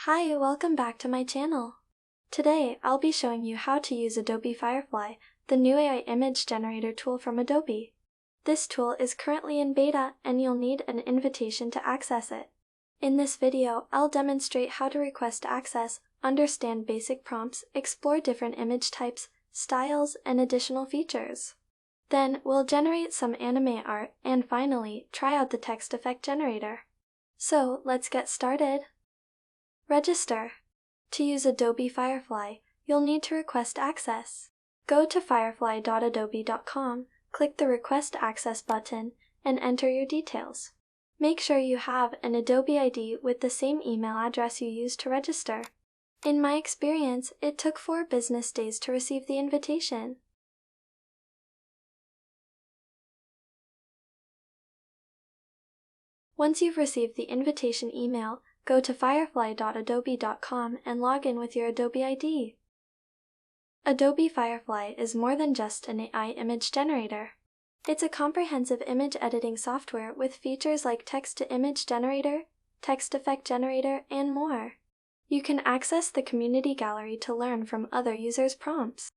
Hi, welcome back to my channel. Today, I'll be showing you how to use Adobe Firefly, the new AI image generator tool from Adobe. This tool is currently in beta and you'll need an invitation to access it. In this video, I'll demonstrate how to request access, understand basic prompts, explore different image types, styles, and additional features. Then, we'll generate some anime art and finally, try out the text effect generator. So, let's get started. Register. To use Adobe Firefly, you'll need to request access. Go to firefly.adobe.com, click the Request Access button, and enter your details. Make sure you have an Adobe ID with the same email address you used to register. In my experience, it took 4 business days to receive the invitation. Once you've received the invitation email, go to firefly.adobe.com and log in with your Adobe ID. Adobe Firefly is more than just an AI image generator. It's a comprehensive image editing software with features like text-to-image generator, text effect generator, and more. You can access the community gallery to learn from other users' prompts.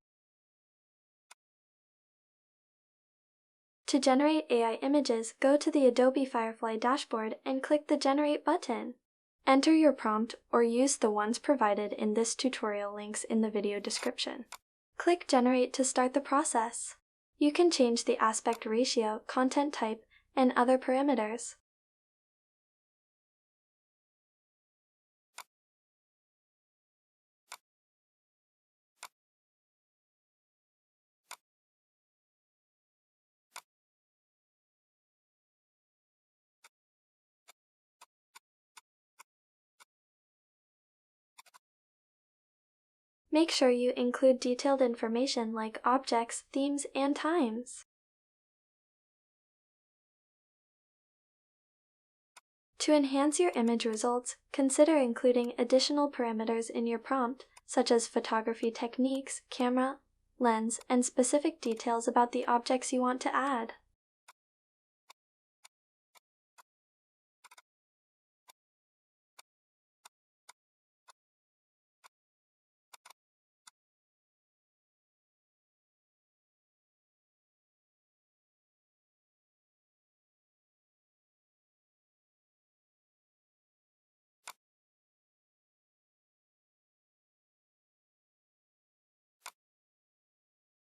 To generate AI images, go to the Adobe Firefly dashboard and click the Generate button. Enter your prompt or use the ones provided in this tutorial links in the video description. Click Generate to start the process. You can change the aspect ratio, content type, and other parameters. Make sure you include detailed information like objects, themes, and times. To enhance your image results, consider including additional parameters in your prompt, such as photography techniques, camera, lens, and specific details about the objects you want to add.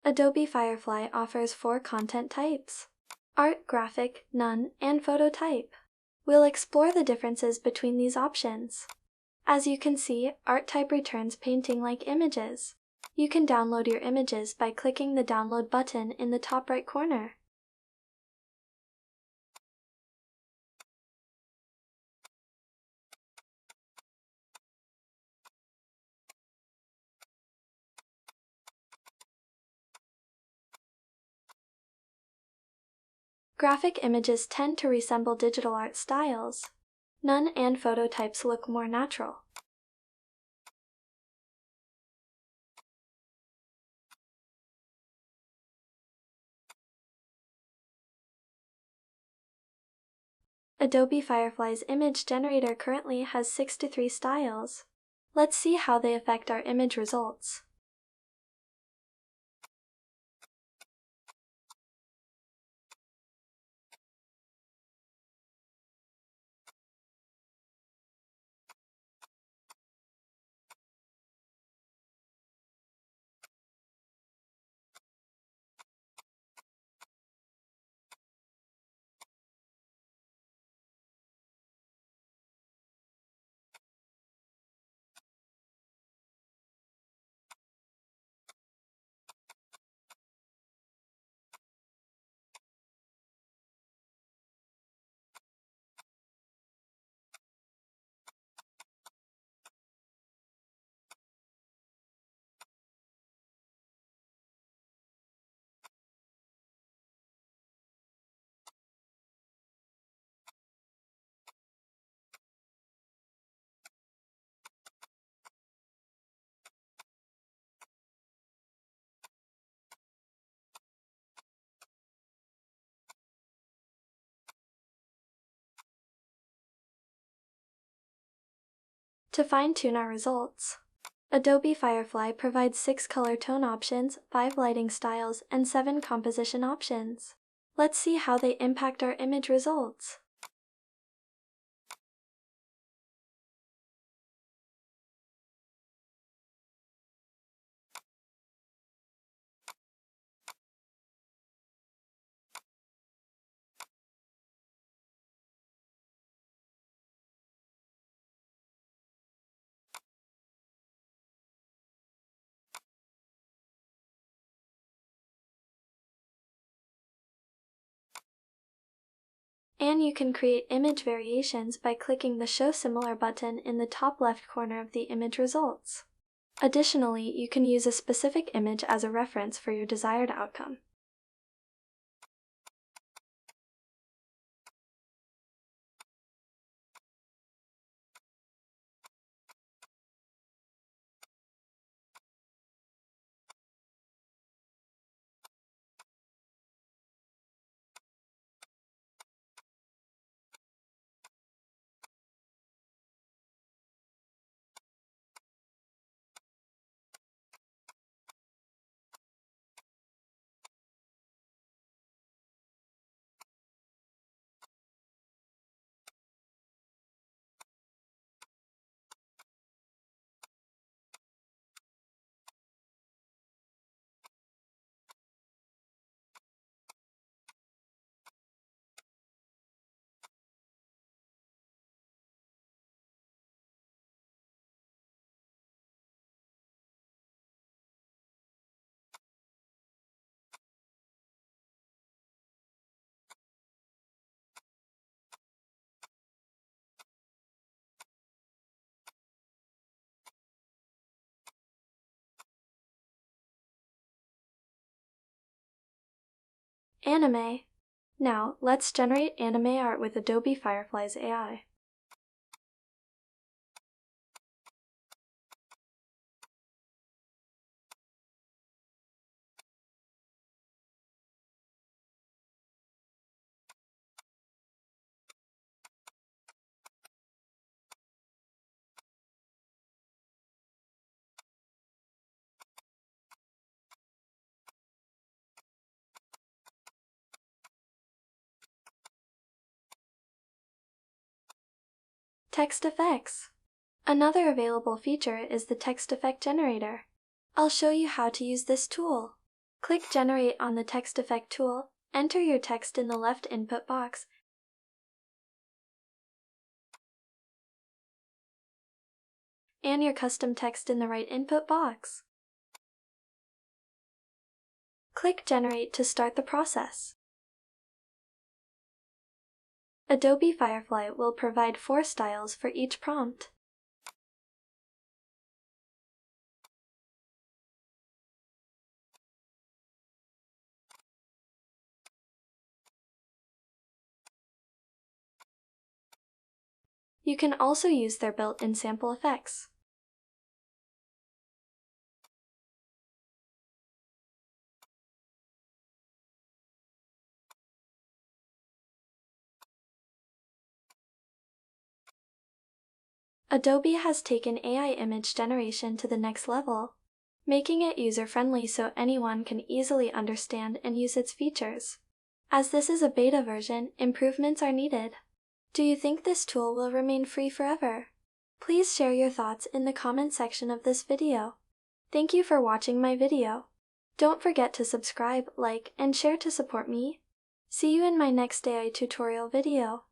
Adobe Firefly offers 4 content types: art, graphic, none, and photo type. We'll explore the differences between these options. As you can see, art type returns painting-like images. You can download your images by clicking the Download button in the top right corner. Graphic images tend to resemble digital art styles. None and photo types look more natural. Adobe Firefly's image generator currently has 63 styles. Let's see how they affect our image results. To fine-tune our results, Adobe Firefly provides 6 color tone options, 5 lighting styles, and 7 composition options. Let's see how they impact our image results. And you can create image variations by clicking the Show Similar button in the top left corner of the image results. Additionally, you can use a specific image as a reference for your desired outcome. Anime. Now, let's generate anime art with Adobe Firefly's AI. Text effects. Another available feature is the text effect generator. I'll show you how to use this tool. Click Generate on the text effect tool, enter your text in the left input box, and your custom text in the right input box. Click Generate to start the process. Adobe Firefly will provide 4 styles for each prompt. You can also use their built-in sample effects. Adobe has taken AI image generation to the next level, making it user-friendly so anyone can easily understand and use its features. As this is a beta version, improvements are needed. Do you think this tool will remain free forever? Please share your thoughts in the comment section of this video. Thank you for watching my video. Don't forget to subscribe, like, and share to support me. See you in my next AI tutorial video.